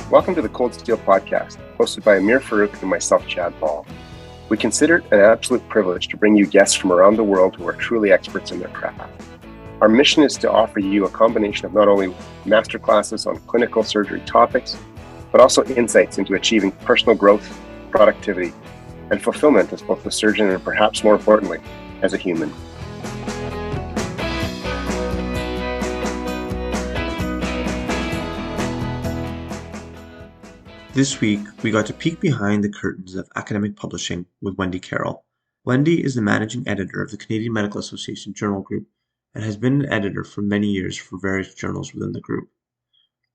Welcome to the Cold Steel Podcast, hosted by Amir Farouk and myself, Chad Ball. We consider it an absolute privilege to bring you guests from around the world who are truly experts in their craft. Our mission is to offer you a combination of not only masterclasses on clinical surgery topics, but also insights into achieving personal growth, productivity, and fulfillment as both a surgeon and perhaps more importantly, as a human. This week, we got to peek behind the curtains of academic publishing with Wendy Carroll. Wendy is the managing editor of the Canadian Medical Association Journal Group and has been an editor for many years for various journals within the group.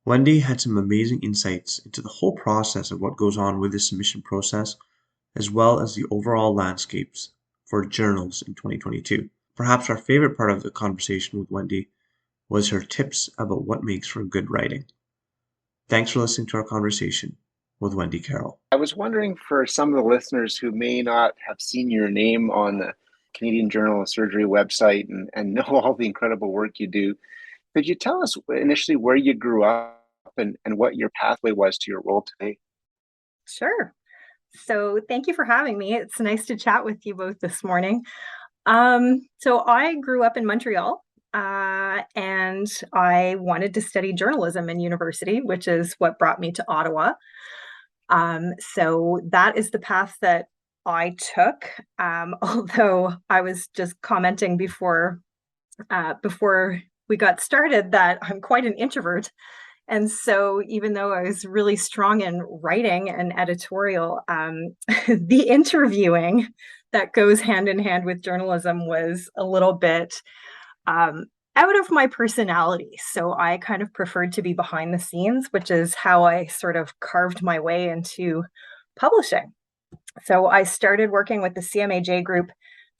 Wendy had some amazing insights into the whole process of what goes on with the submission process, as well as the overall landscapes for journals in 2022. Perhaps our favorite part of the conversation with Wendy was her tips about what makes for good writing. Thanks for listening to our conversation with Wendy Carroll. I was wondering, for some of the listeners who may not have seen your name on the Canadian Journal of Surgery website and know all the incredible work you do, could you tell us initially where you grew up and what your pathway was to your role today? Sure. So thank you for having me. It's nice to chat with you both this morning. So I grew up in Montreal. And I wanted to study journalism in university, which is what brought me to Ottawa. So that is the path that I took. Although I was just commenting before we got started that I'm quite an introvert. And so even though I was really strong in writing and editorial, the interviewing that goes hand in hand with journalism was a little bit out of my personality. So I kind of preferred to be behind the scenes, which is how I sort of carved my way into publishing. So I started working with the CMAJ group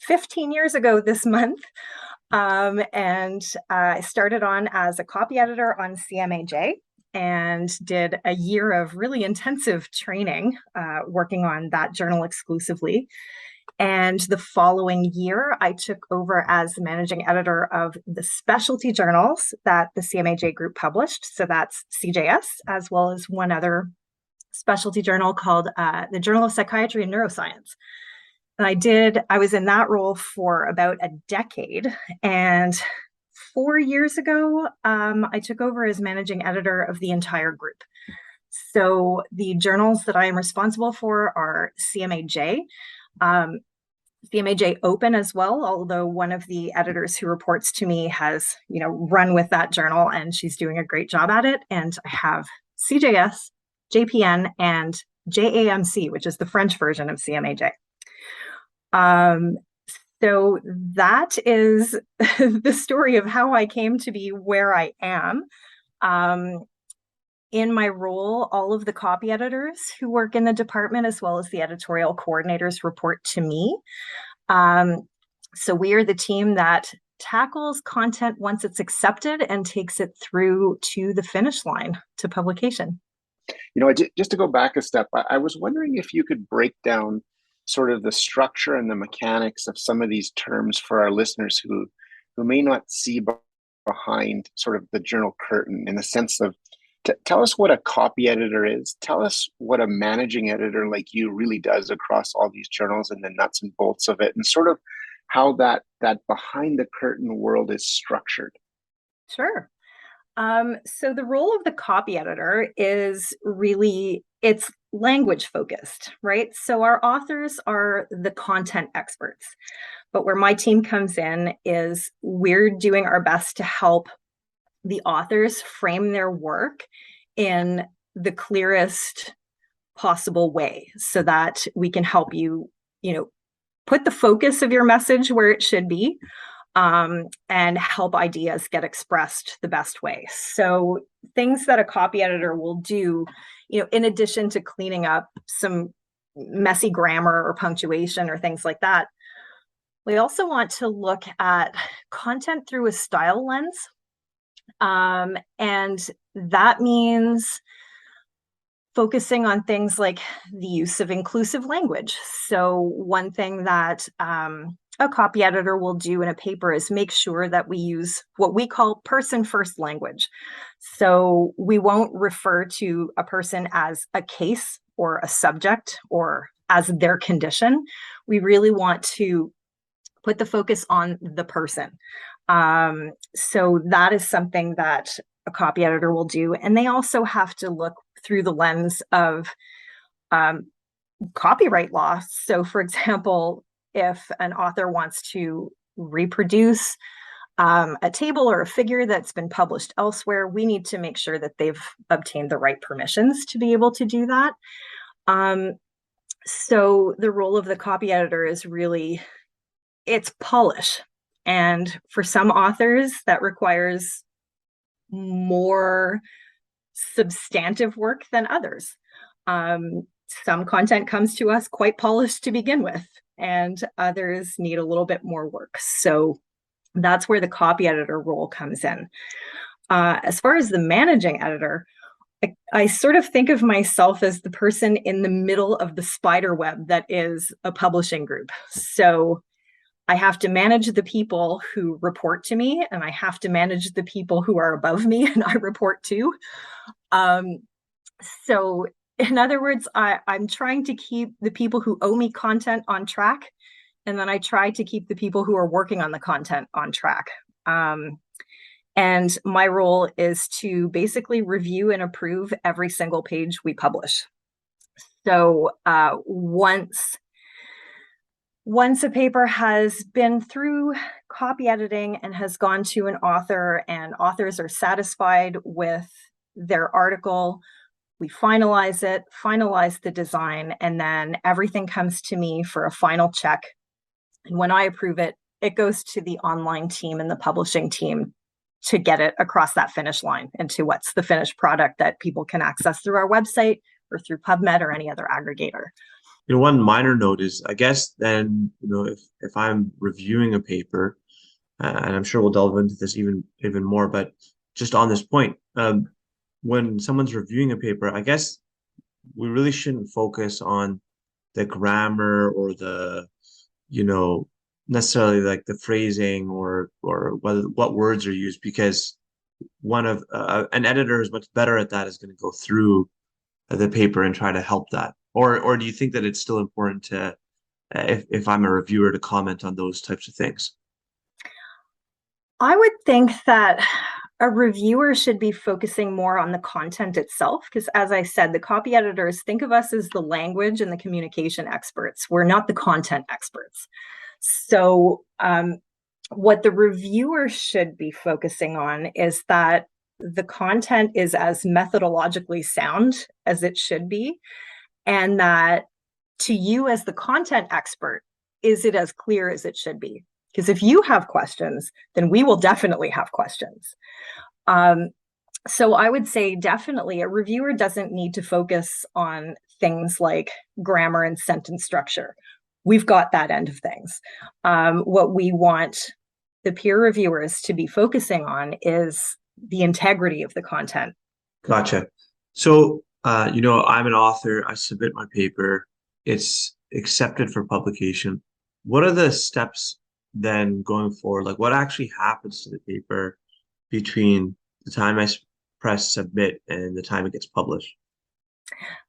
15 years ago this month. And I started on as a copy editor on CMAJ and did a year of really intensive training working on that journal exclusively. And the following year, I took over as the managing editor of the specialty journals that the CMAJ group published. So that's CJS, as well as one other specialty journal called the Journal of Psychiatry and Neuroscience. And I was in that role for about a decade. And 4 years ago, I took over as managing editor of the entire group. So the journals that I am responsible for are CMAJ, CMAJ Open as well, although one of the editors who reports to me has, run with that journal and she's doing a great job at it. And I have CJS, JPN, and JAMC, which is the French version of CMAJ. So that is the story of how I came to be where I am. In my role, all of the copy editors who work in the department, as well as the editorial coordinators, report to me. So we are the team that tackles content once it's accepted and takes it through to the finish line to publication. Just to go back a step, I was wondering if you could break down sort of the structure and the mechanics of some of these terms for our listeners who may not see behind sort of the journal curtain, in the sense of, tell us what a copy editor is. Tell us what a managing editor like you really does across all these journals and the nuts and bolts of it, and sort of how that behind the curtain world is structured. Sure. So the role of the copy editor is really, it's language focused, right? So our authors are the content experts, but where my team comes in is we're doing our best to help the authors frame their work in the clearest possible way so that we can help you, put the focus of your message where it should be, and help ideas get expressed the best way. So things that a copy editor will do, in addition to cleaning up some messy grammar or punctuation or things like that, we also want to look at content through a style lens. And that means focusing on things like the use of inclusive language. So one thing that a copy editor will do in a paper is make sure that we use what we call person-first language. So we won't refer to a person as a case or a subject or as their condition. We really want to put the focus on the person. So that is something that a copy editor will do. And they also have to look through the lens of copyright law. So, for example, if an author wants to reproduce a table or a figure that's been published elsewhere, we need to make sure that they've obtained the right permissions to be able to do that. So the role of the copy editor is really, it's polish. And for some authors, that requires more substantive work than others. Some content comes to us quite polished to begin with, and others need a little bit more work. So that's where the copy editor role comes in. As far as the managing editor, I sort of think of myself as the person in the middle of the spider web that is a publishing group. So I have to manage the people who report to me, and I have to manage the people who are above me and I report to. So in other words, I'm trying to keep the people who owe me content on track, and then I try to keep the people who are working on the content on track. And my role is to basically review and approve every single page we publish. So once a paper has been through copy editing and has gone to an author and authors are satisfied with their article, we finalize it, finalize the design, and then everything comes to me for a final check. And when I approve it, it goes to the online team and the publishing team to get it across that finish line into what's the finished product that people can access through our website or through PubMed or any other aggregator. One minor note is, I guess then, if I'm reviewing a paper, and I'm sure we'll delve into this even more, but just on this point, when someone's reviewing a paper, I guess we really shouldn't focus on the grammar or the, necessarily like the phrasing or what words are used, because an editor who's much better at that is going to go through the paper and try to help that. Or do you think that it's still important to, if I'm a reviewer, to comment on those types of things? I would think that a reviewer should be focusing more on the content itself, because as I said, the copy editors think of us as the language and the communication experts. We're not the content experts. So what the reviewer should be focusing on is that the content is as methodologically sound as it should be, and that to you as the content expert, is it as clear as it should be? Because if you have questions, then we will definitely have questions. So I would say definitely a reviewer doesn't need to focus on things like grammar and sentence structure. We've got that end of things. What we want the peer reviewers to be focusing on is the integrity of the content. Gotcha. So, I'm an author. I submit my paper. It's accepted for publication. What are the steps then going forward? Like, what actually happens to the paper between the time I press submit and the time it gets published?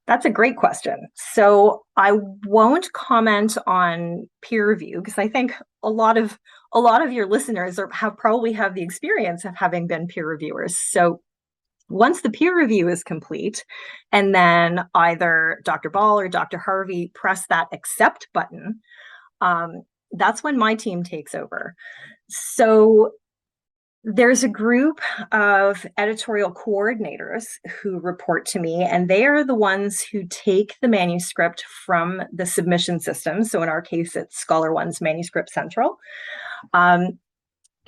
That's a great question. So I won't comment on peer review because I think a lot of your listeners probably have the experience of having been peer reviewers. So once the peer review is complete, and then either Dr. Ball or Dr. Harvey press that accept button, that's when my team takes over. So there's a group of editorial coordinators who report to me, and they are the ones who take the manuscript from the submission system. So in our case, it's ScholarOne's Manuscript Central.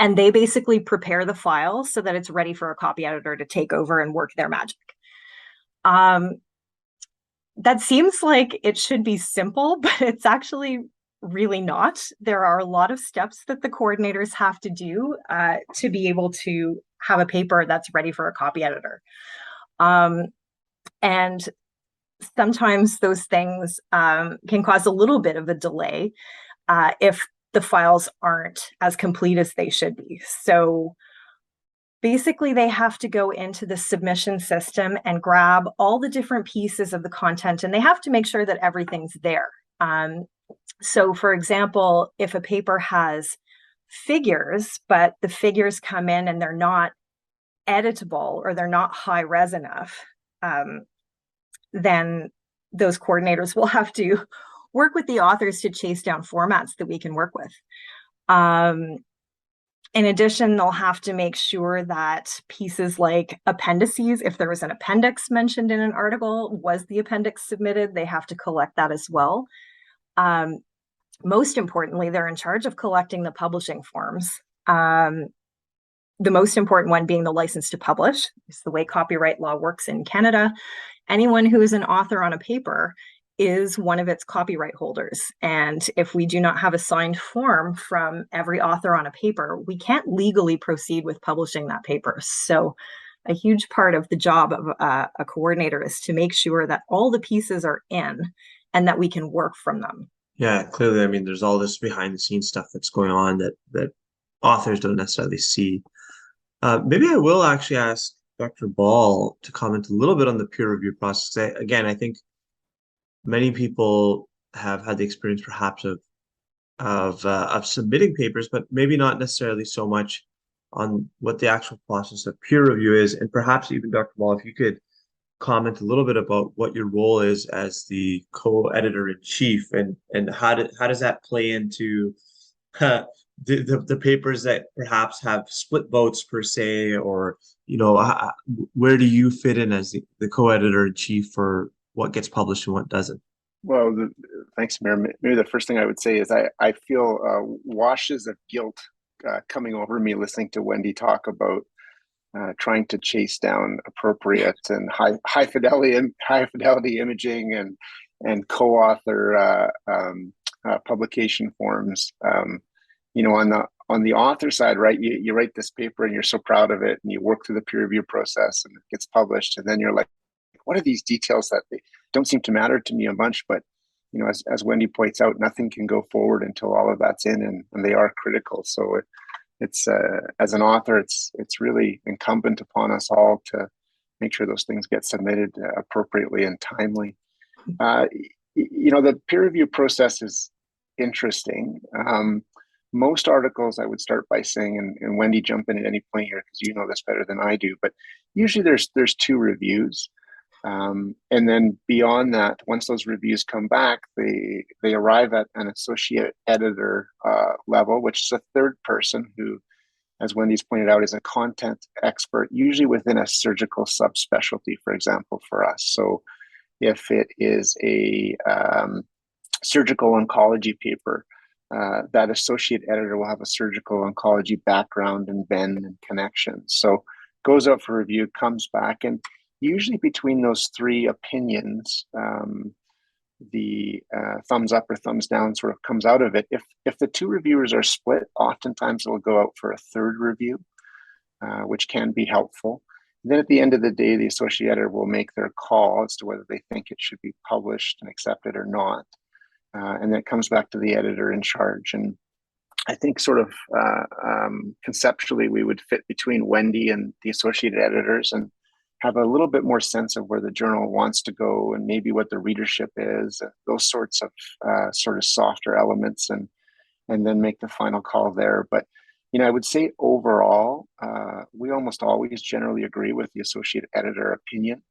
And they basically prepare the file so that it's ready for a copy editor to take over and work their magic. That seems like it should be simple, but it's actually really not. There are a lot of steps that the coordinators have to do to be able to have a paper that's ready for a copy editor. And sometimes those things can cause a little bit of a delay if the files aren't as complete as they should be. So basically they have to go into the submission system and grab all the different pieces of the content, and they have to make sure that everything's there. So for example, if a paper has figures, but the figures come in and they're not editable or they're not high res enough, then those coordinators will have to work with the authors to chase down formats that we can work with. In addition, they'll have to make sure that pieces like appendices, if there was an appendix mentioned in an article, was the appendix submitted? They have to collect that as well. Most importantly, they're in charge of collecting the publishing forms. The most important one being the license to publish. It's the way copyright law works in Canada. Anyone who is an author on a paper is one of its copyright holders. And if we do not have a signed form from every author on a paper, we can't legally proceed with publishing that paper. So a huge part of the job of a coordinator is to make sure that all the pieces are in and that we can work from them. Yeah, clearly, I mean, there's all this behind the scenes stuff that's going on that authors don't necessarily see. Maybe I will actually ask Dr. Ball to comment a little bit on the peer review process. Again, I think many people have had the experience perhaps of submitting papers, but maybe not necessarily so much on what the actual process of peer review is. And perhaps even Dr. Ball, if you could comment a little bit about what your role is as the co-editor in chief, and how does that play into the papers that perhaps have split votes per se, or where do you fit in as the co-editor in chief for what gets published and what doesn't? Well, thanks, Mayor. Maybe the first thing I would say is I feel washes of guilt coming over me listening to Wendy talk about trying to chase down appropriate and high fidelity imaging and co-author publication forms. On the author side, right? You write this paper and you're so proud of it, and you work through the peer review process, and it gets published, and then you're like, what are these details that they don't seem to matter to me a bunch? But as Wendy points out, nothing can go forward until all of that's in, and they are critical. So it's as an author, it's really incumbent upon us all to make sure those things get submitted appropriately and timely. The peer review process is interesting. Most articles, I would start by saying, and Wendy, jump in at any point here because you know this better than I do, but usually there's 2 reviews. And then beyond that, once those reviews come back, they arrive at an associate editor level, which is a third person who, as Wendy's pointed out, is a content expert, usually within a surgical subspecialty, for example, for us. So if it is a surgical oncology paper, that associate editor will have a surgical oncology background and bend and connections. So goes out for review, comes back, and usually between those 3 opinions, the thumbs up or thumbs down sort of comes out of it. If the 2 reviewers are split, oftentimes it'll go out for a third review, which can be helpful. And then at the end of the day, the associate editor will make their call as to whether they think it should be published and accepted or not. And then it comes back to the editor in charge. And I think sort of conceptually, we would fit between Wendy and the associate editors and have a little bit more sense of where the journal wants to go and maybe what the readership is, those sorts of sort of softer elements, and then make the final call there. But I would say overall, we almost always generally agree with the associate editor opinion.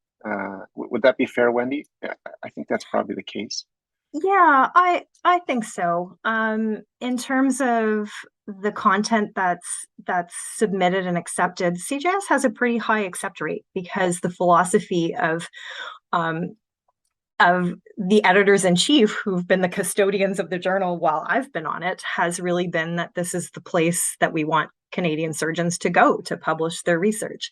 Would that be fair, Wendy? I think that's probably the case. Yeah, I think so. In terms of the content that's submitted and accepted, CJS has a pretty high accept rate because the philosophy of the editors in chief who've been the custodians of the journal while I've been on it has really been that this is the place that we want Canadian surgeons to go to publish their research.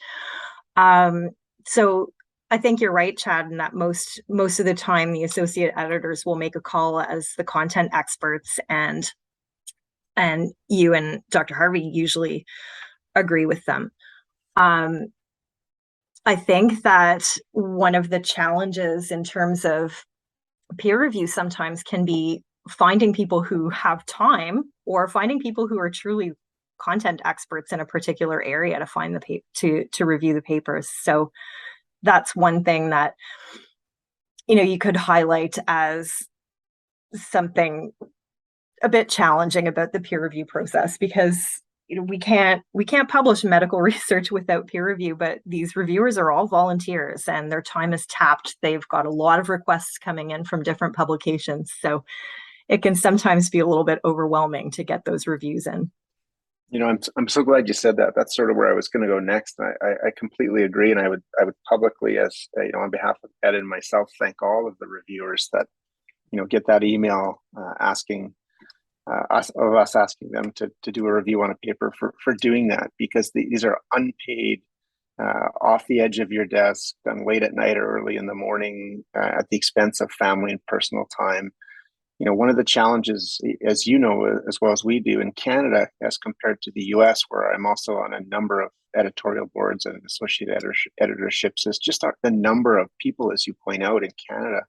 So I think you're right, Chad, in that most of the time the associate editors will make a call as the content experts, and you and Dr. Harvey usually agree with them. I think that one of the challenges in terms of peer review sometimes can be finding people who have time or finding people who are truly content experts in a particular area to find the to review the papers. So that's one thing that, you could highlight as something a bit challenging about the peer review process, because we can't publish medical research without peer review, but these reviewers are all volunteers and their time is tapped. They've got a lot of requests coming in from different publications, so it can sometimes be a little bit overwhelming to get those reviews in. I'm so glad you said that. That's sort of where I was going to go next. I completely agree, and I would publicly, as on behalf of Ed and myself, thank all of the reviewers that get that email asking us asking them to do a review on a paper, for doing that, because these are unpaid, off the edge of your desk, done late at night or early in the morning, at the expense of family and personal time. One of the challenges, as you know, as well as we do in Canada, as compared to the US, where I'm also on a number of editorial boards and associate editorships, is just the number of people, as you point out, in Canada,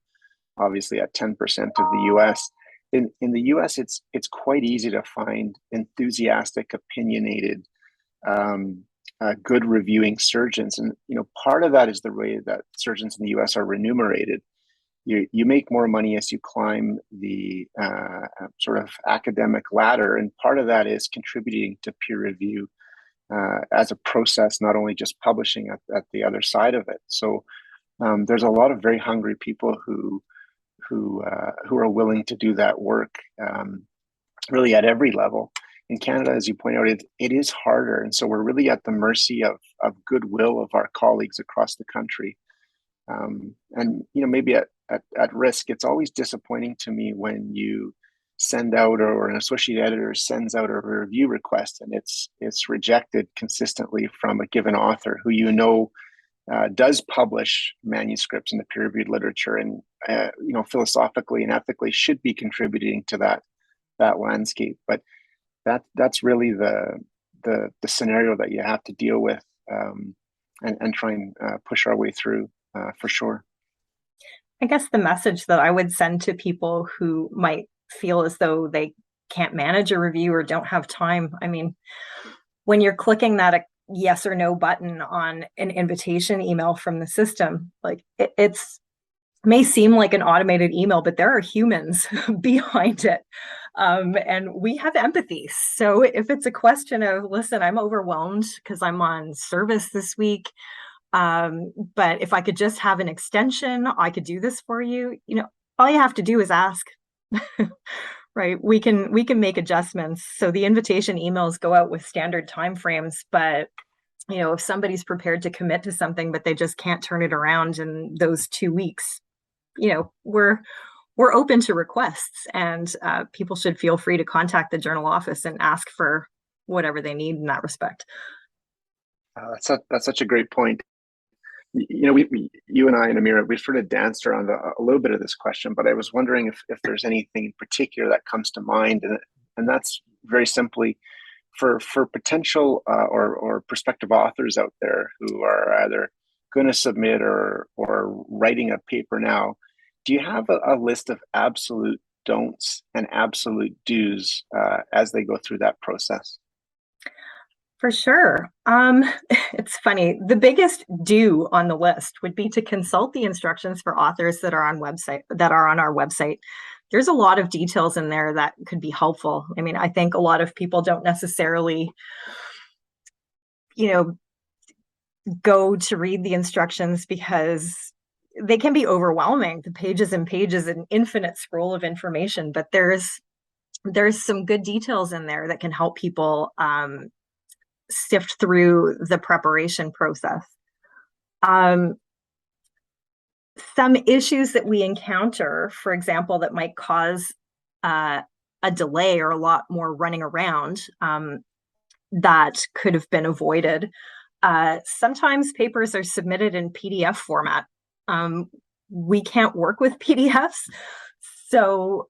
obviously at 10% of the US. In the US, it's quite easy to find enthusiastic, opinionated, good reviewing surgeons. And part of that is the way that surgeons in the US are remunerated. You make more money as you climb the sort of academic ladder, and part of that is contributing to peer review as a process, not only just publishing at the other side of it. So there's a lot of very hungry people who are willing to do that work, really at every level. In Canada, as you point out, it is harder, and so we're really at the mercy of goodwill of our colleagues across the country. And maybe at risk, it's always disappointing to me when you send out, or an associate editor sends out a review request, and it's rejected consistently from a given author who does publish manuscripts in the peer-reviewed literature, and philosophically and ethically should be contributing to that landscape. But that's really the scenario that you have to deal with, and try and push our way through, for sure. I guess the message that I would send to people who might feel as though they can't manage a review or don't have time, I mean, when you're clicking that yes or no button on an invitation email from the system, like it may seem like an automated email, but there are humans behind it. And we have empathy. So if it's a question of, listen, I'm overwhelmed because I'm on service this week, but if I could just have an extension, I could do this for you. All you have to do is ask. Right? We can make adjustments. So the invitation emails go out with standard timeframes, but if somebody's prepared to commit to something, but they just can't turn it around in those 2 weeks, we're open to requests, and people should feel free to contact the journal office and ask for whatever they need in that respect. That's such a great point. You and I and Amira, we've sort of danced around a little bit of this question, but I was wondering if there's anything in particular that comes to mind, and that's very simply for potential or prospective authors out there who are either going to submit or writing a paper now. Do you have a list of absolute don'ts and absolute do's as they go through that process? For sure. It's funny. The biggest do on the list would be to consult the instructions for authors that are on our website. There's a lot of details in there that could be helpful. I mean, I think a lot of people don't necessarily, go to read the instructions because they can be overwhelming. The pages and pages, an infinite scroll of information, but there's some good details in there that can help people sift through the preparation process. Some issues that we encounter, for example, that might cause a delay or a lot more running around, that could have been avoided. Sometimes papers are submitted in PDF format. We can't work with PDFs. So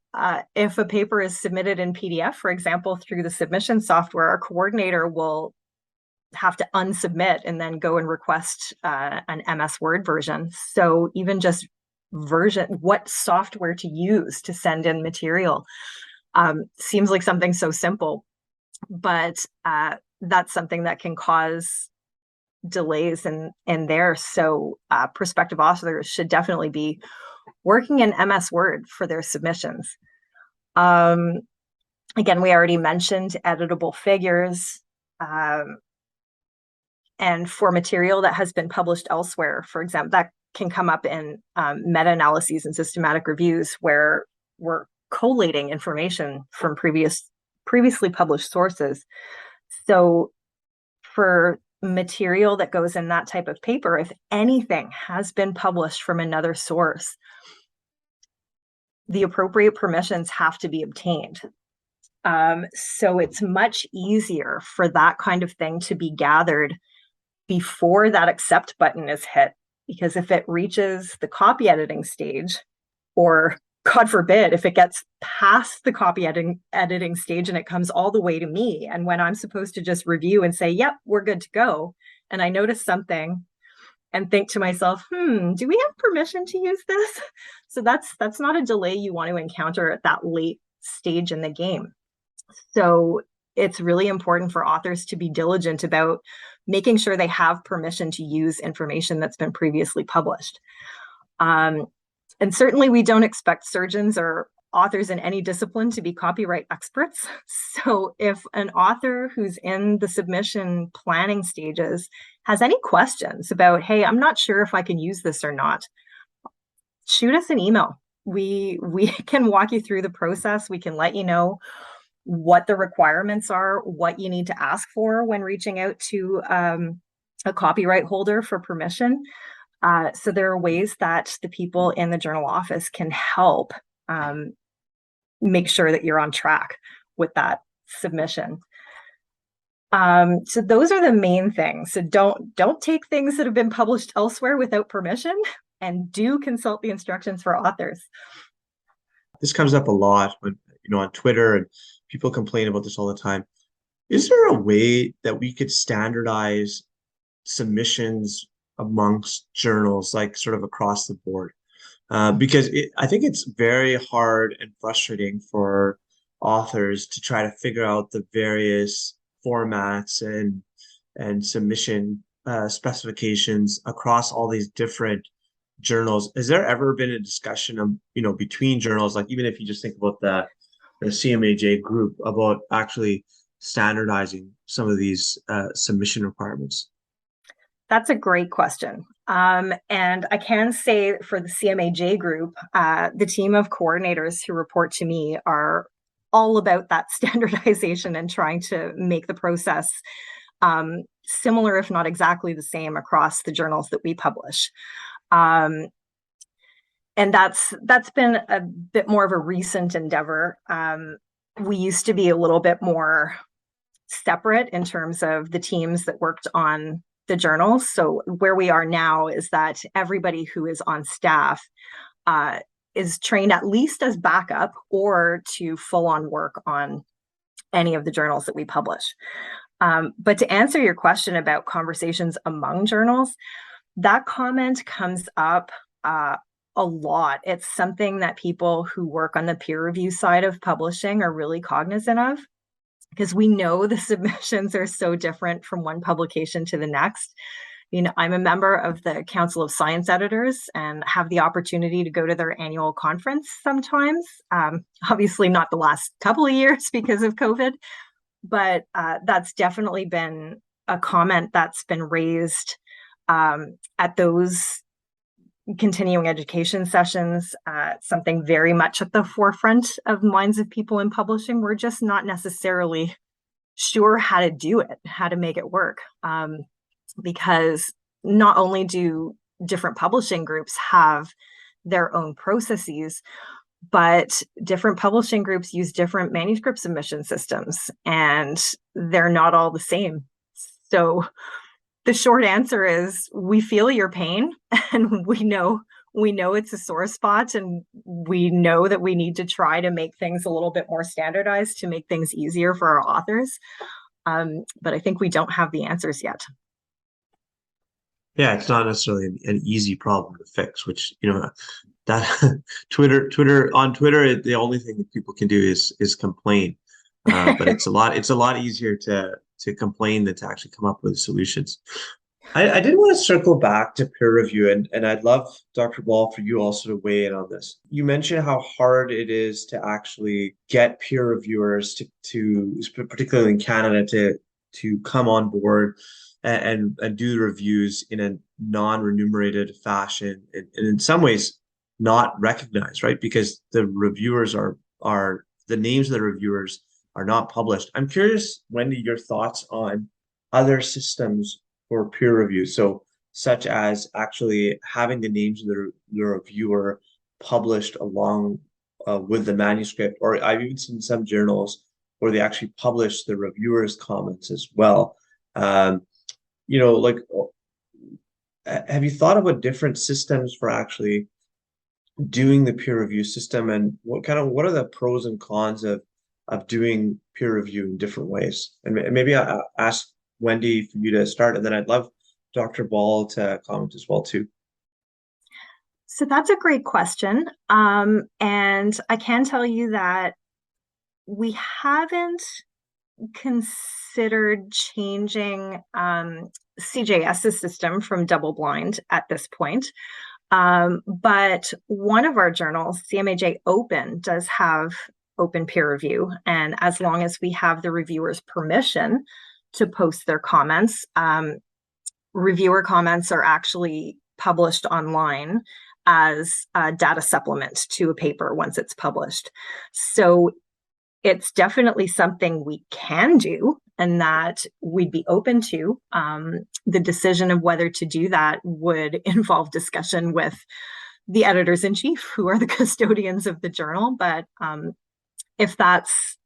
if a paper is submitted in PDF, for example, through the submission software, our coordinator will have to unsubmit and then go and request an MS Word version. So even just what software to use to send in material seems like something so simple. but that's something that can cause delays in there. So prospective authors should definitely be working in MS Word for their submissions. Again, we already mentioned editable figures. And for material that has been published elsewhere, for example, that can come up in meta-analyses and systematic reviews where we're collating information from previously published sources. So for material that goes in that type of paper, if anything has been published from another source, the appropriate permissions have to be obtained. So it's much easier for that kind of thing to be gathered before that accept button is hit, because if it reaches the copy editing stage, or God forbid, if it gets past the copy editing stage and it comes all the way to me, and when I'm supposed to just review and say, yep, we're good to go, and I notice something and think to myself, do we have permission to use this? So that's not a delay you want to encounter at that late stage in the game. So it's really important for authors to be diligent about making sure they have permission to use information that's been previously published. And certainly we don't expect surgeons or authors in any discipline to be copyright experts. So if an author who's in the submission planning stages has any questions about, hey, I'm not sure if I can use this or not, shoot us an email. We can walk you through the process. We can let you know what the requirements are, what you need to ask for when reaching out to a copyright holder for permission. So there are ways that the people in the journal office can help make sure that you're on track with that submission. So those are the main things. So don't take things that have been published elsewhere without permission, and do consult the instructions for authors. This comes up a lot when, on Twitter, and people complain about this all the time. Is there a way that we could standardize submissions amongst journals, like sort of across the board? Because I think it's very hard and frustrating for authors to try to figure out the various formats and submission specifications across all these different journals. Has there ever been a discussion of, between journals, like even if you just think about the CMAJ group, about actually standardizing some of these submission requirements? That's a great question. And I can say for the CMAJ group, the team of coordinators who report to me are all about that standardization and trying to make the process similar, if not exactly the same, across the journals that we publish. And that's been a bit more of a recent endeavor. We used to be a little bit more separate in terms of the teams that worked on the journals. So where we are now is that everybody who is on staff is trained at least as backup or to full-on work on any of the journals that we publish. But to answer your question about conversations among journals, that comment comes up a lot. It's something that people who work on the peer review side of publishing are really cognizant of, because we know the submissions are so different from one publication to the next. I'm a member of the Council of Science Editors and have the opportunity to go to their annual conference sometimes. Obviously not the last couple of years because of COVID, but that's definitely been a comment that's been raised at those continuing education sessions, something very much at the forefront of minds of people in publishing. We're just not necessarily sure how to do it, how to make it work, because not only do different publishing groups have their own processes, but different publishing groups use different manuscript submission systems, and they're not all the same. So the short answer is we feel your pain, and we know it's a sore spot, and we know that we need to try to make things a little bit more standardized to make things easier for our authors. But I think we don't have the answers yet. Yeah, it's not necessarily an easy problem to fix, which, that Twitter, the only thing that people can do is complain. But it's a lot easier to complain than to actually come up with solutions. I did want to circle back to peer review, and I'd love, Dr. Ball, for you also to weigh in on this. You mentioned how hard it is to actually get peer reviewers particularly in Canada, to come on board and do reviews in a non-remunerated fashion, and in some ways not recognized, right? Because the reviewers are the names of the reviewers are not published. I'm curious, Wendy, your thoughts on other systems for peer review. So, such as actually having the names of the reviewer published along with the manuscript, or I've even seen some journals where they actually publish the reviewer's comments as well. Um, like, have you thought about different systems for actually doing the peer review system, and what are the pros and cons of doing peer review in different ways? And maybe I'll ask Wendy for you to start, and then I'd love Dr. Ball to comment as well too. So that's a great question. And I can tell you that we haven't considered changing CJS's system from double blind at this point. But one of our journals, CMAJ Open, does have open peer review. And as long as we have the reviewer's permission to post their comments, reviewer comments are actually published online as a data supplement to a paper once it's published. So it's definitely something we can do and that we'd be open to. The decision of whether to do that would involve discussion with the editors-in-chief, who are the custodians of the journal. But if that's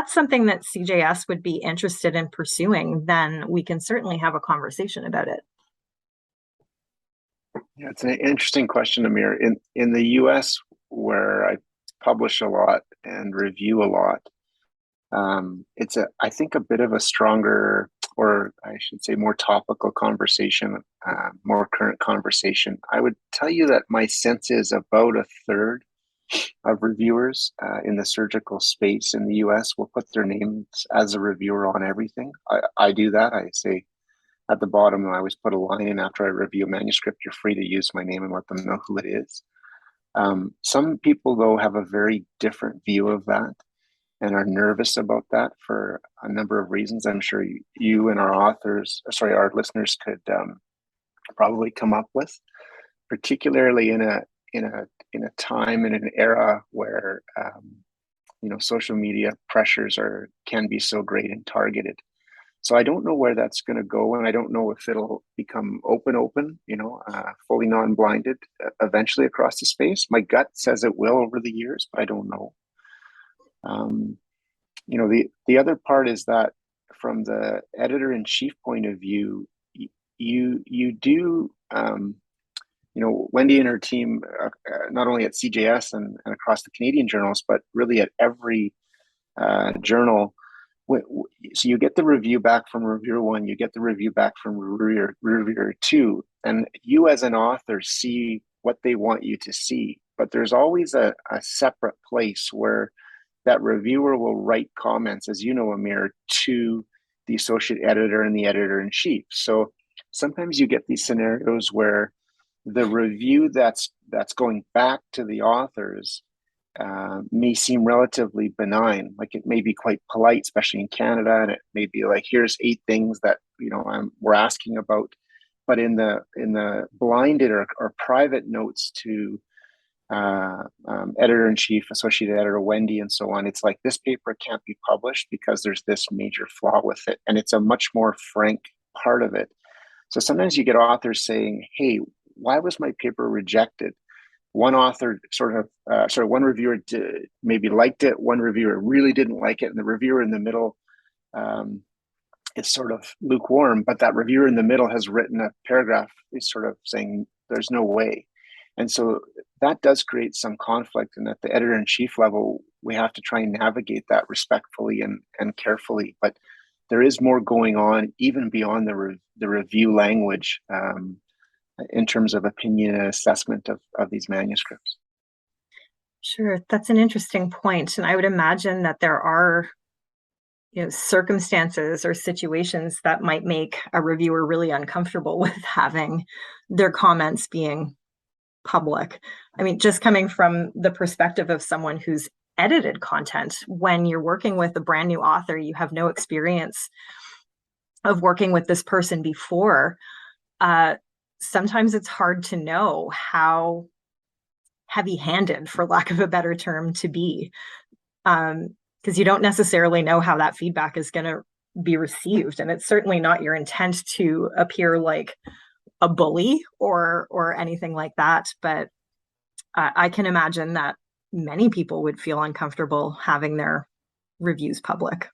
something that CJS would be interested in pursuing, then we can certainly have a conversation about it. Yeah, it's an interesting question, Amir. In the US, where I publish a lot and review a lot, it's I think a bit of a stronger, or I should say more topical conversation, more current conversation. I would tell you that my sense is about a third of reviewers in the surgical space in the US will put their names as a reviewer on everything. I do that. I say at the bottom, I always put a line in after I review a manuscript: you're free to use my name and let them know who it is. Some people, though, have a very different view of that and are nervous about that for a number of reasons. I'm sure you and our listeners could probably come up with, particularly in a time and an era where social media pressures can be so great and targeted. So I don't know where that's going to go, and I don't know if it'll become open, fully non-blinded eventually across the space. My gut says it will over the years, but I don't know. The other part is that from the editor-in-chief point of view, you do, Wendy and her team, not only at CJS and across the Canadian journals, but really at every journal. So you get the review back from reviewer one, you get the review back from reviewer two, and you as an author see what they want you to see. But there's always a separate place where that reviewer will write comments, as you know, Amir, to the associate editor and the editor-in-chief. So sometimes you get these scenarios where the review that's going back to the authors may seem relatively benign. Like, it may be quite polite, especially in Canada, and it may be like, here's 8 things that we're asking about. But in the blinded or private notes to editor-in-chief, associate editor Wendy, and so on, it's like, this paper can't be published because there's this major flaw with it, and it's a much more frank part of it. So sometimes you get authors saying, hey, why was my paper rejected? One author one reviewer maybe liked it, one reviewer really didn't like it, and the reviewer in the middle is sort of lukewarm, but that reviewer in the middle has written a paragraph is sort of saying there's no way. And so that does create some conflict, and at the editor-in-chief level, we have to try and navigate that respectfully and carefully. But there is more going on even beyond the review language in terms of opinion and assessment of these manuscripts. Sure, that's an interesting point. And I would imagine that there are circumstances or situations that might make a reviewer really uncomfortable with having their comments being public. I mean, just coming from the perspective of someone who's edited content, when you're working with a brand new author, you have no experience of working with this person before. Sometimes it's hard to know how heavy-handed, for lack of a better term, to be, because you don't necessarily know how that feedback is going to be received, and it's certainly not your intent to appear like a bully or anything like that. But I can imagine that many people would feel uncomfortable having their reviews public.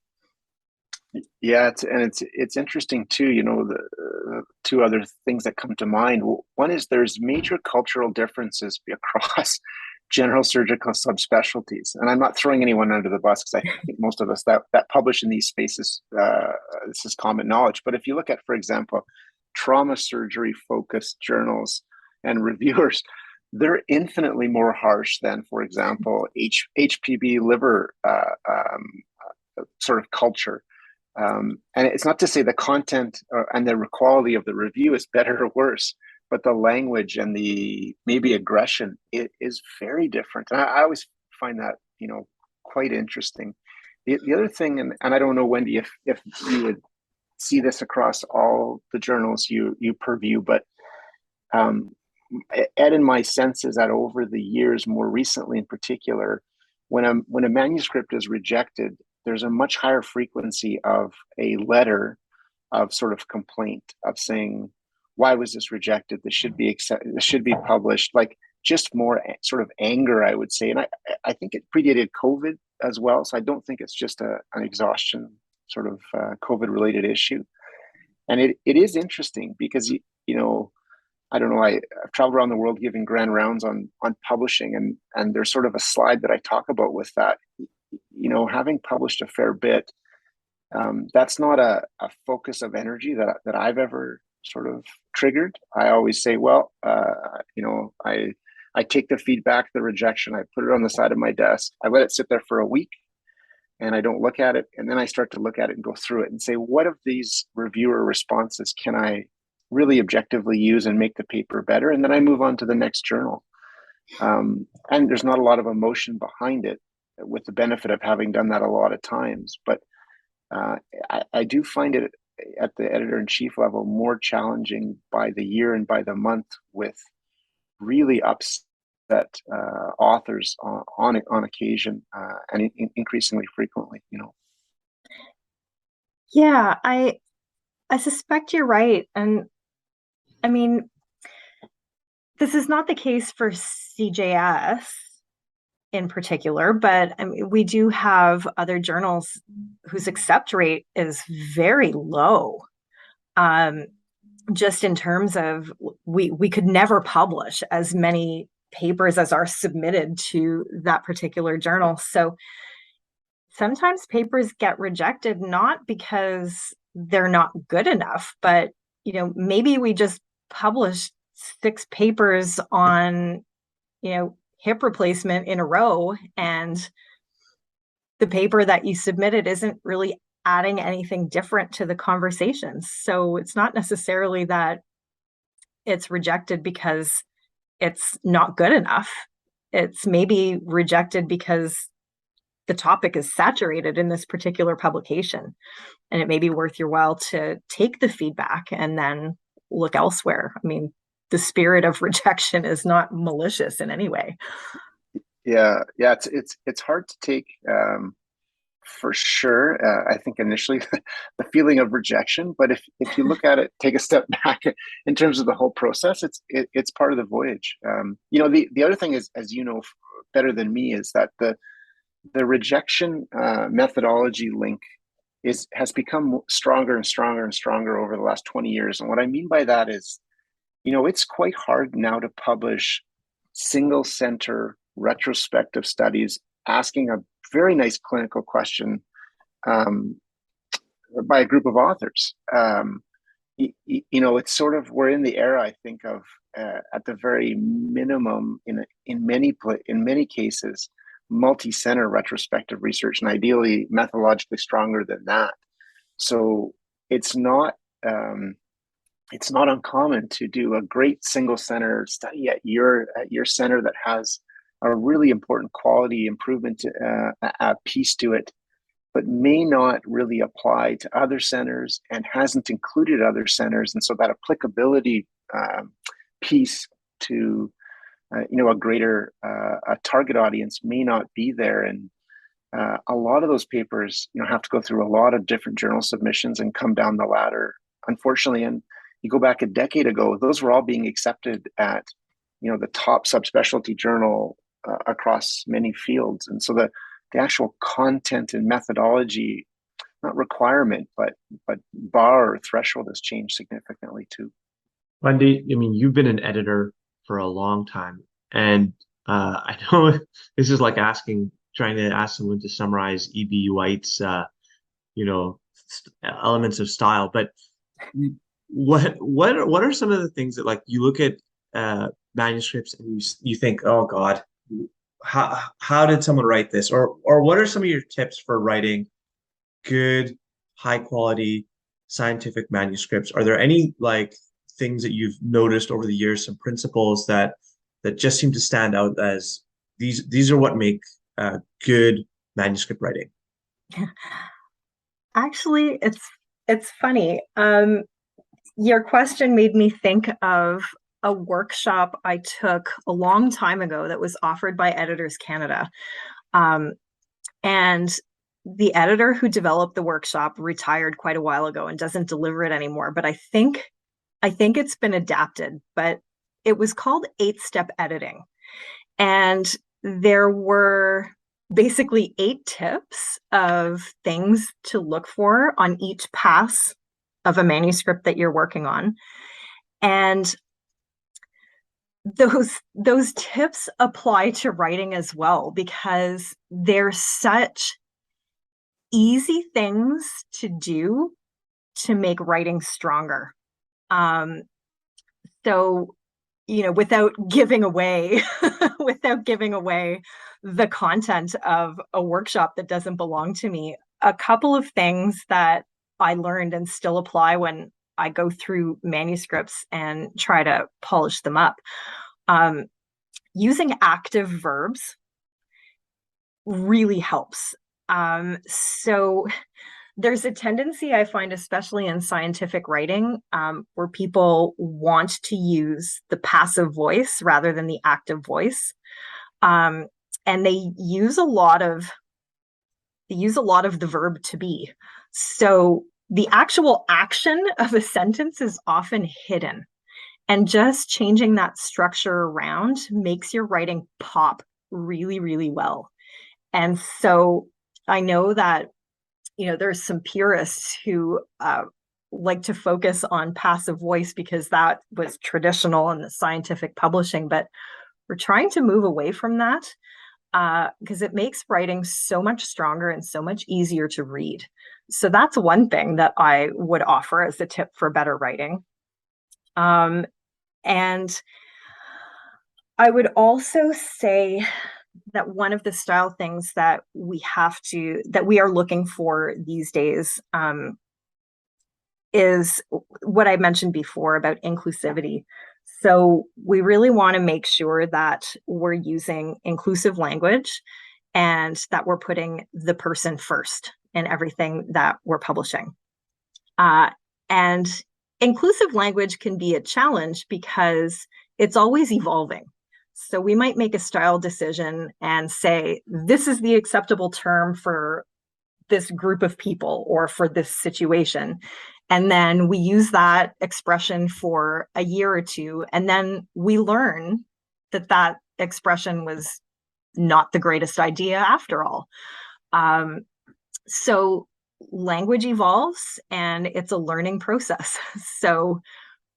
Yeah, it's interesting too. The two other things that come to mind. One is there's major cultural differences across general surgical subspecialties, and I'm not throwing anyone under the bus because I think most of us that publish in these spaces, this is common knowledge. But if you look at, for example, trauma surgery focused journals and reviewers, they're infinitely more harsh than, for example, HPB liver sort of culture. And it's not to say the content and the quality of the review is better or worse, but the language and the maybe aggression, it is very different. And I always find that, quite interesting. The other thing, and I don't know, Wendy, if you would see this across all the journals you purview, but Ed and my sense is that over the years, more recently in particular, when a manuscript is rejected, there's a much higher frequency of a letter of sort of complaint of saying, why was this rejected? This should be accepted. This should be published. Like just more sort of anger, I would say. And I think it predated COVID as well. So I don't think it's just an exhaustion sort of COVID related issue. And it is interesting because, I don't know, I've traveled around the world giving grand rounds on publishing, and there's sort of a slide that I talk about with that. Having published a fair bit, that's not a focus of energy that I've ever sort of triggered. I always say, well, I take the feedback, the rejection, I put it on the side of my desk, I let it sit there for a week, and I don't look at it, and then I start to look at it and go through it and say, what of these reviewer responses can I really objectively use and make the paper better? And then I move on to the next journal. And there's not a lot of emotion behind it, with the benefit of having done that a lot of times. But I do find it at the editor-in-chief level more challenging by the year and by the month, with really upset authors on occasion, and increasingly frequently. Yeah, I suspect you're right. And I mean, this is not the case for CJS in particular, but I mean, we do have other journals whose accept rate is very low. Just in terms of we could never publish as many papers as are submitted to that particular journal. So sometimes papers get rejected not because they're not good enough, but maybe we just published 6 papers on hip replacement in a row, and the paper that you submitted isn't really adding anything different to the conversations. So it's not necessarily that it's rejected because it's not good enough. It's maybe rejected because the topic is saturated in this particular publication, and it may be worth your while to take the feedback and then look elsewhere. I mean, the spirit of rejection is not malicious in any way. Yeah, it's hard to take, for sure. I think initially the feeling of rejection, but if you look at it, take a step back in terms of the whole process, it's part of the voyage. The other thing is, as you know better than me, is that the rejection methodology link has become stronger and stronger and stronger over the last 20 years. And what I mean by that is, it's quite hard now to publish single center retrospective studies asking a very nice clinical question by a group of authors. It's sort of, we're in the era, I think, of at the very minimum in many cases, multi-center retrospective research, and ideally methodologically stronger than that. So it's not uncommon to do a great single center study at your center that has a really important quality improvement piece to it, but may not really apply to other centers and hasn't included other centers. And so that applicability piece to a greater a target audience may not be there. And a lot of those papers have to go through a lot of different journal submissions and come down the ladder, unfortunately. And you go back a decade ago, those were all being accepted at the top subspecialty journal across many fields. And so the actual content and methodology, not requirement, but bar or threshold has changed significantly too. Wendy, I mean, you've been an editor for a long time, and I know this is like trying to ask someone to summarize E.B. White's, elements of style. But what are some of the things that, like, you look at manuscripts and you think, oh God, how did someone write this? Or what are some of your tips for writing good, high quality scientific manuscripts? Are there any things that you've noticed over the years, some principles that just seem to stand out as these are what make good manuscript writing? Actually, it's funny. Your question made me think of a workshop I took a long time ago that was offered by Editors Canada. And the editor who developed the workshop retired quite a while ago and doesn't deliver it anymore. But I think it's been adapted, but it was called 8-step editing. And there were basically 8 tips of things to look for on each pass of a manuscript that you're working on. And those tips apply to writing as well, because they're such easy things to do to make writing stronger. So, without giving away the content of a workshop that doesn't belong to me, a couple of things that I learned and still apply when I go through manuscripts and try to polish them up. Using active verbs really helps. So there's a tendency I find, especially in scientific writing, where people want to use the passive voice rather than the active voice. And they use a lot of the verb to be. So the actual action of a sentence is often hidden. And just changing that structure around makes your writing pop really, really well. And so I know that there's some purists who like to focus on passive voice because that was traditional in the scientific publishing, but we're trying to move away from that because it makes writing so much stronger and so much easier to read. So that's one thing that I would offer as a tip for better writing. And I would also say that one of the style things that we are looking for these days is what I mentioned before about inclusivity. So we really want to make sure that we're using inclusive language and that we're putting the person first in everything that we're publishing. And inclusive language can be a challenge because it's always evolving. So we might make a style decision and say, this is the acceptable term for this group of people or for this situation. And then we use that expression for a year or two. And then we learn that expression was not the greatest idea after all. So language evolves and it's a learning process. So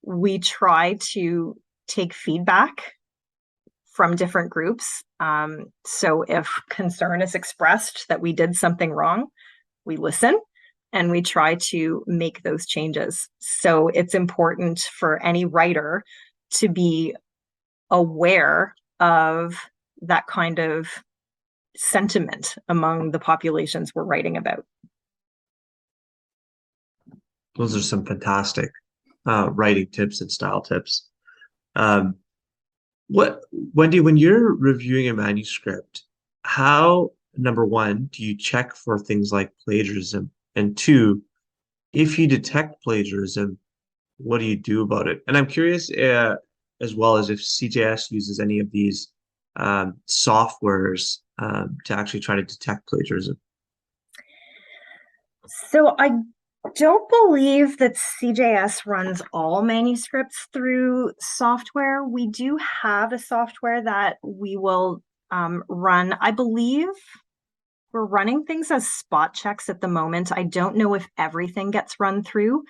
we try to take feedback from different groups. So if concern is expressed that we did something wrong, we listen and we try to make those changes. So it's important for any writer to be aware of that kind of sentiment among the populations we're writing about. Those are some fantastic writing tips and style tips. Um, what, Wendy, when you're reviewing a manuscript, how, number one, do you check for things like plagiarism? And two, if you detect plagiarism, what do you do about it? And I'm curious, as well as if CJS uses any of these softwares to actually try to detect plagiarism. So I don't believe that CJS runs all manuscripts through software. We do have a software that we will run. I believe we're running things as spot checks at the moment. I don't know if everything gets run through.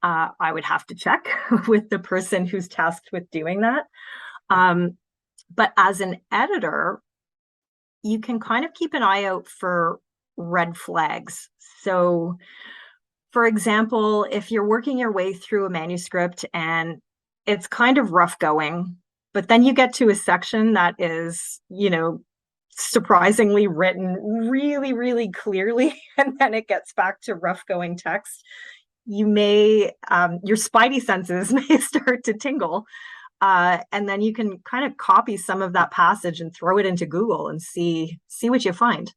I would have to check with the person who's tasked with doing that. But as an editor, you can kind of keep an eye out for red flags. So, for example, if you're working your way through a manuscript and it's kind of rough going, but then you get to a section that is, surprisingly written really, really clearly, and then it gets back to rough going text, you may, your spidey senses may start to tingle. And then you can kind of copy some of that passage and throw it into Google and see what you find.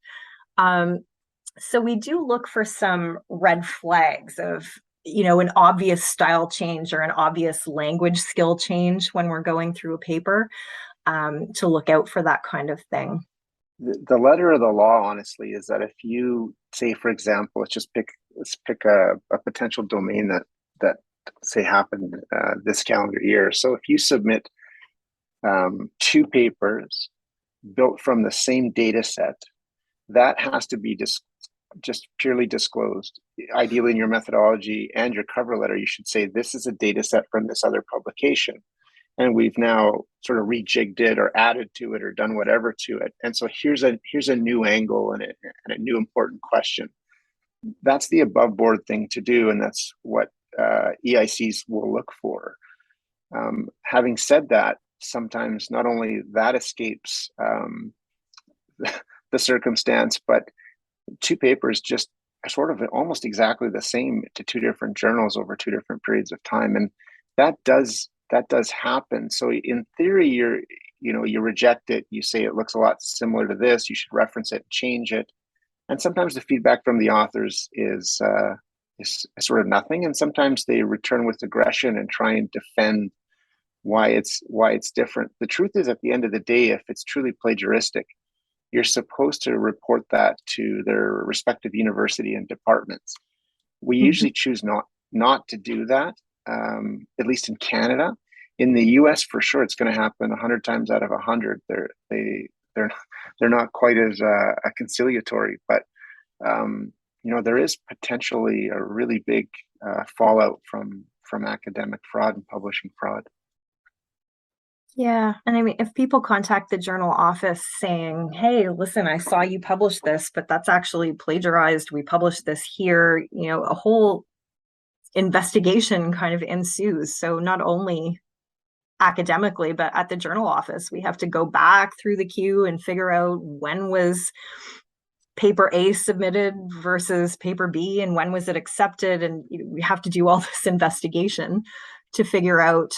So we do look for some red flags of, an obvious style change or an obvious language skill change when we're going through a paper, to look out for that kind of thing. The letter of the law, honestly, is that if you say, for example, let's pick a potential domain that say happened this calendar year. So if you submit two papers built from the same data set, that has to be just purely disclosed. Ideally, in your methodology and your cover letter, you should say this is a data set from this other publication, and we've now sort of rejigged it or added to it or done whatever to it. And so here's a new angle and a new important question. That's the above board thing to do, and that's what EICs will look for. Having said that, sometimes not only that escapes the circumstance, but two papers just are sort of almost exactly the same to two different journals over two different periods of time, and that does happen. So in theory, you reject it, you say it looks a lot similar to this, you should reference it, change it, and sometimes the feedback from the authors is sort of nothing, and sometimes they return with aggression and try and defend why it's different. The truth is, at the end of the day, if it's truly plagiaristic, you're supposed to report that to their respective university and departments. We usually choose not to do that, at least in Canada. In the US, for sure, it's going to happen 100 times out of 100. They're not quite as conciliatory, but there is potentially a really big fallout from academic fraud and publishing fraud. Yeah. And I mean, if people contact the journal office saying, hey, listen, I saw you publish this, but that's actually plagiarized. We published this here, a whole investigation kind of ensues. So not only academically, but at the journal office, we have to go back through the queue and figure out when was paper A submitted versus paper B and when was it accepted. And we have to do all this investigation to figure out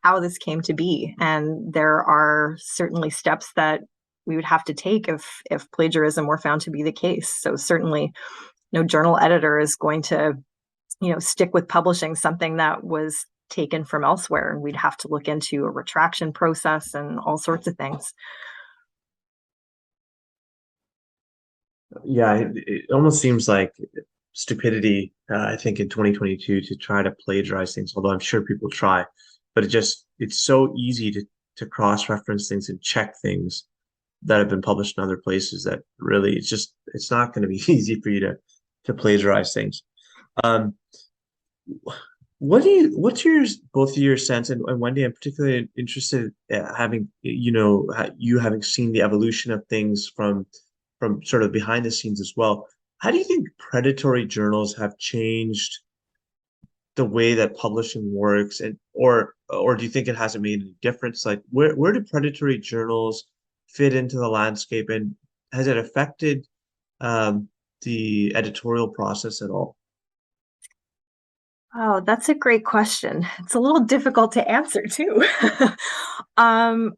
how this came to be. And there are certainly steps that we would have to take if plagiarism were found to be the case. So certainly no journal editor is going to, stick with publishing something that was taken from elsewhere. And we'd have to look into a retraction process and all sorts of things. Yeah, it almost seems like stupidity, I think, in 2022 to try to plagiarize things, although I'm sure people try. But it's so easy to cross-reference things and check things that have been published in other places that really it's not going to be easy for you to plagiarize things. What's both of your sense, and Wendy, I'm particularly interested having you having seen the evolution of things from sort of behind the scenes as well. How do you think predatory journals have changed the way that publishing works, and or do you think it hasn't made any difference? Like where do predatory journals fit into the landscape, and has it affected the editorial process at all? Oh, that's a great question. It's a little difficult to answer too. um,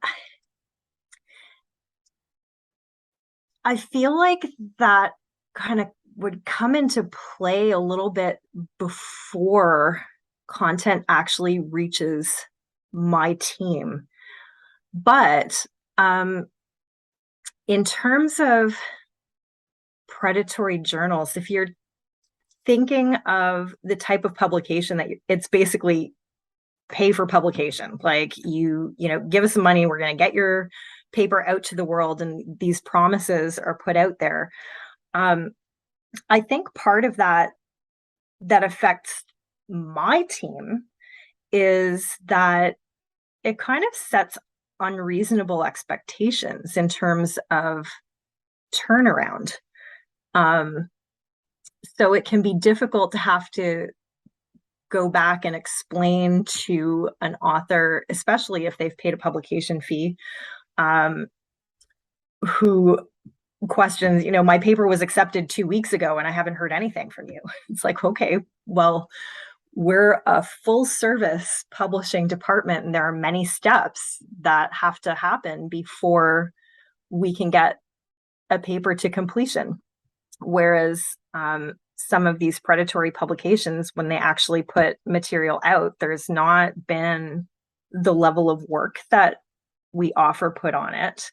I feel like that kind of would come into play a little bit before content actually reaches my team. But in terms of predatory journals, if you're thinking of the type of publication that it's basically pay for publication, like give us some money, we're going to get your paper out to the world, and these promises are put out there. I think part of that affects my team is that it kind of sets unreasonable expectations in terms of turnaround. So it can be difficult to have to go back and explain to an author, especially if they've paid a publication fee, who questions, my paper was accepted 2 weeks ago and I haven't heard anything from you. It's like, okay, well, we're a full service publishing department, and there are many steps that have to happen before we can get a paper to completion. Whereas some of these predatory publications, when they actually put material out, there's not been the level of work that we offer put on it.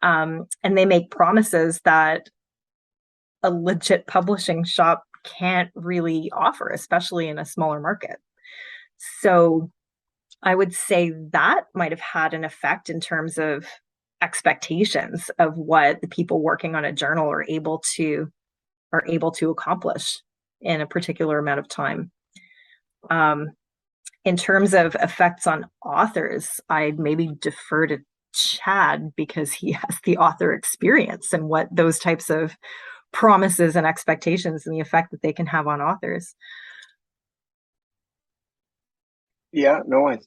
And they make promises that a legit publishing shop can't really offer, especially in a smaller market. So I would say that might have had an effect in terms of expectations of what the people working on a journal are able to accomplish in a particular amount of time. In terms of effects on authors, I'd maybe defer to Chad because he has the author experience and what those types of promises and expectations and the effect that they can have on authors. Yeah, no, I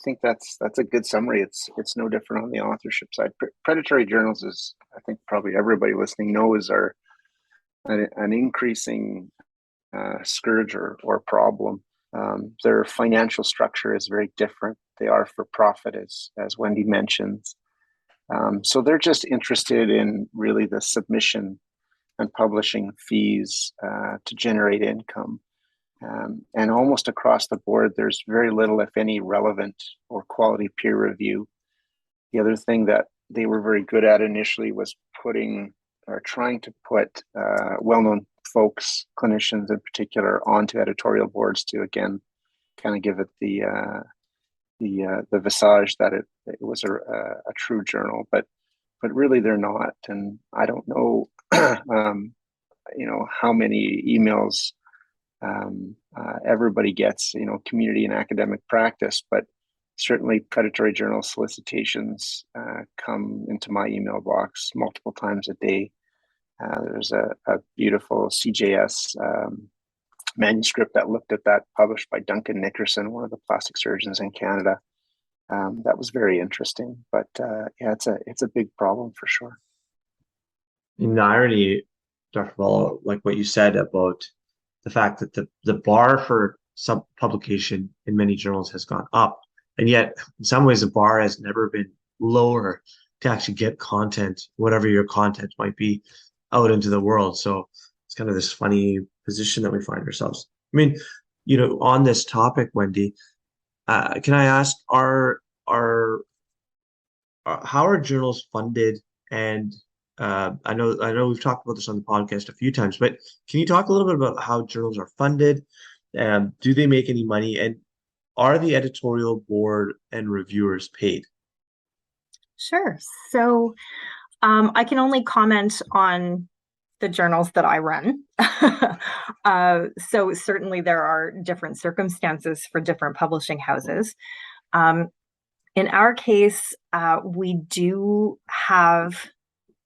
think that's a good summary. It's no different on the authorship side. Predatory journals, is, I think probably everybody listening knows, are an increasing scourge or problem. Their financial structure is very different. They are for profit, as Wendy mentions. So they're just interested in really the submission and publishing fees to generate income. And almost across the board, there's very little, if any, relevant or quality peer review. The other thing that they were very good at initially was trying to put well-known folks, clinicians in particular, onto editorial boards to, again, kind of give it the visage that it was a true journal, but really they're not. And I don't know, how many emails everybody gets, community and academic practice, but certainly predatory journal solicitations come into my email box multiple times a day. There's a beautiful CJS manuscript that looked at that, published by Duncan Nickerson, one of the plastic surgeons in Canada. That was very interesting, but yeah, it's a big problem for sure. In the irony, Dr. Bello, like what you said about the fact that the bar for publication in many journals has gone up, and yet in some ways the bar has never been lower to actually get content, whatever your content might be, out into the world. So it's kind of this funny position that we find ourselves. I mean, on this topic, Wendy, can I ask, how are journals funded? And I know we've talked about this on the podcast a few times, but can you talk a little bit about how journals are funded? Do they make any money? And are the editorial board and reviewers paid? Sure. So I can only comment on the journals that I run. So certainly there are different circumstances for different publishing houses. In our case, we do have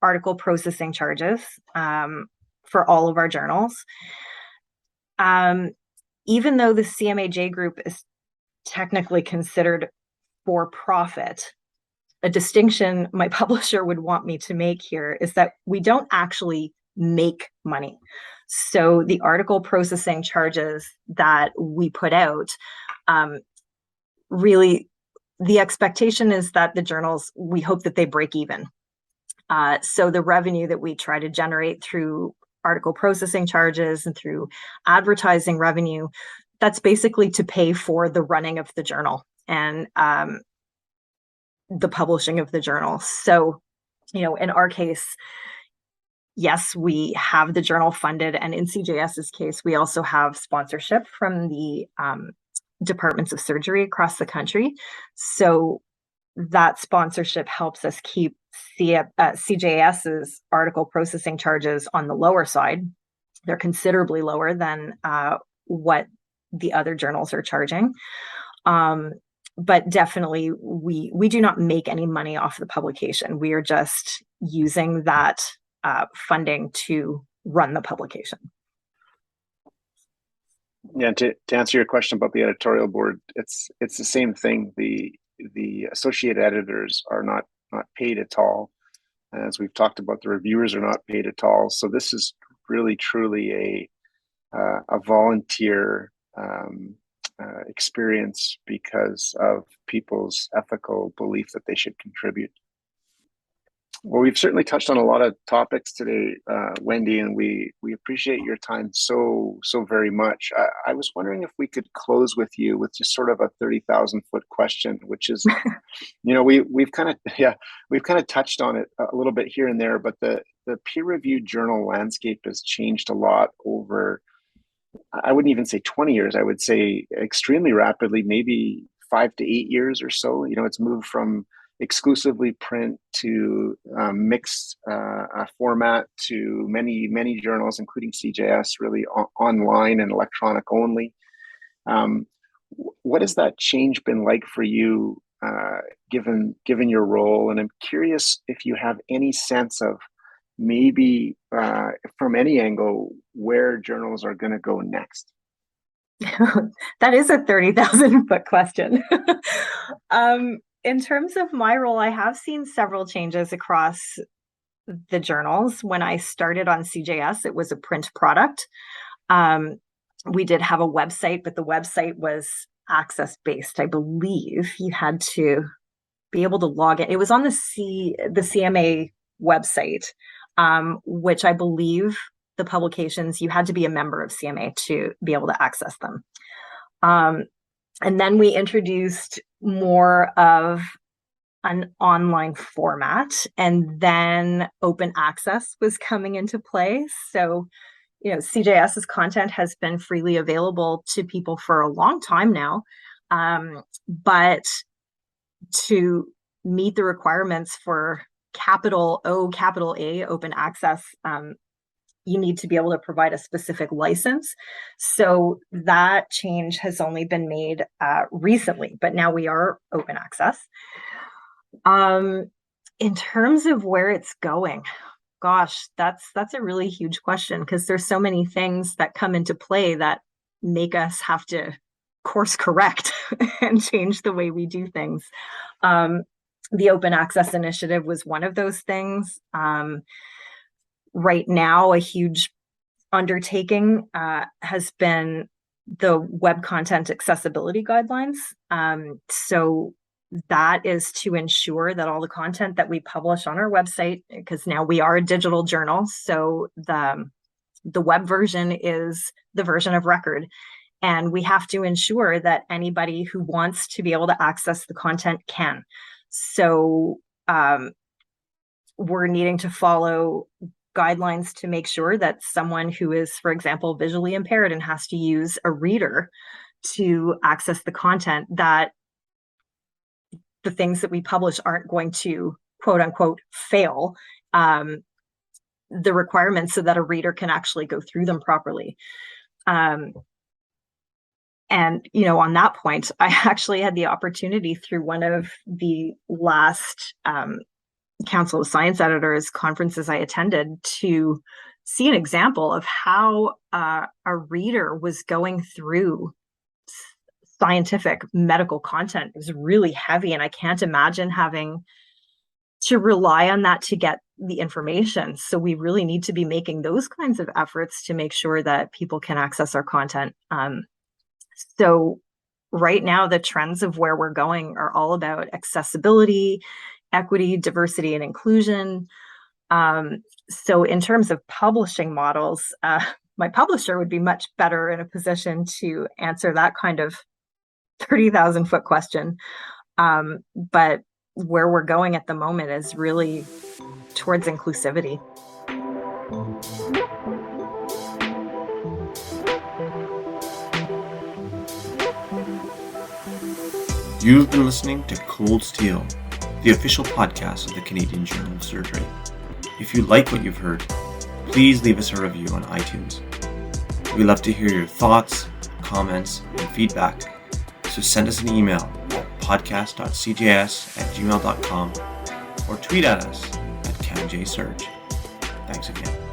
article processing charges for all of our journals. Even though the CMAJ group is technically considered for profit, a distinction my publisher would want me to make here is that we don't actually make money. So the article processing charges that we put out, really, the expectation is that the journals, we hope that they break even. So the revenue that we try to generate through article processing charges and through advertising revenue, that's basically to pay for the running of the journal and the publishing of the journal. So, in our case, yes, we have the journal funded, and in CJS's case, we also have sponsorship from the departments of surgery across the country. So that sponsorship helps us keep CJS's article processing charges on the lower side. They're considerably lower than what the other journals are charging. But definitely, we do not make any money off the publication. We are just using that funding to run the publication. Yeah, to answer your question about the editorial board, it's the same thing. The associate editors are not paid at all. As we've talked about, the reviewers are not paid at all. So this is really truly a volunteer experience because of people's ethical belief that they should contribute. Well, we've certainly touched on a lot of topics today, Wendy, and we appreciate your time so very much. I was wondering if we could close with you with just sort of a 30,000-foot question, which is, we've kind of touched on it a little bit here and there, but the peer-reviewed journal landscape has changed a lot over, I wouldn't even say 20 years. I would say extremely rapidly, maybe 5 to 8 years or so. It's moved from exclusively print to mixed format to many journals, including CJS, really online and electronic only. What has that change been like for you, given your role? And I'm curious if you have any sense of maybe from any angle where journals are going to go next. That is a 30,000-foot question. In terms of my role, I have seen several changes across the journals. When I started on CJS, it was a print product. We did have a website, but the website was access-based. I believe you had to be able to log in. It was on the CMA website, which I believe the publications, you had to be a member of CMA to be able to access them. And then we introduced more of an online format, and then open access was coming into play. So, CJS's content has been freely available to people for a long time now. But to meet the requirements for capital O, capital A, open access, you need to be able to provide a specific license. So that change has only been made recently, but now we are open access. In terms of where it's going, gosh, that's a really huge question, because there's so many things that come into play that make us have to course correct and change the way we do things. The Open Access Initiative was one of those things. Right now, a huge undertaking has been the Web Content Accessibility Guidelines. So that is to ensure that all the content that we publish on our website, because now we are a digital journal, so the web version is the version of record. And we have to ensure that anybody who wants to be able to access the content can. So we're needing to follow guidelines to make sure that someone who is, for example, visually impaired and has to use a reader to access the content, that the things that we publish aren't going to, quote unquote, fail the requirements, so that a reader can actually go through them properly. And, on that point, I actually had the opportunity through one of the last Council of Science Editors conferences I attended to see an example of how a reader was going through scientific medical content. It was really heavy, and I can't imagine having to rely on that to get the information. So we really need to be making those kinds of efforts to make sure that people can access our content. So right now, the trends of where we're going are all about accessibility, equity, diversity, and inclusion. So in terms of publishing models, my publisher would be much better in a position to answer that kind of 30,000-foot question. But where we're going at the moment is really towards inclusivity. You've been listening to Cold Steel, the official podcast of the Canadian Journal of Surgery. If you like what you've heard, please leave us a review on iTunes. We'd love to hear your thoughts, comments, and feedback, so send us an email at podcast.cjs@gmail.com or tweet at us at CanJSurge. Thanks again.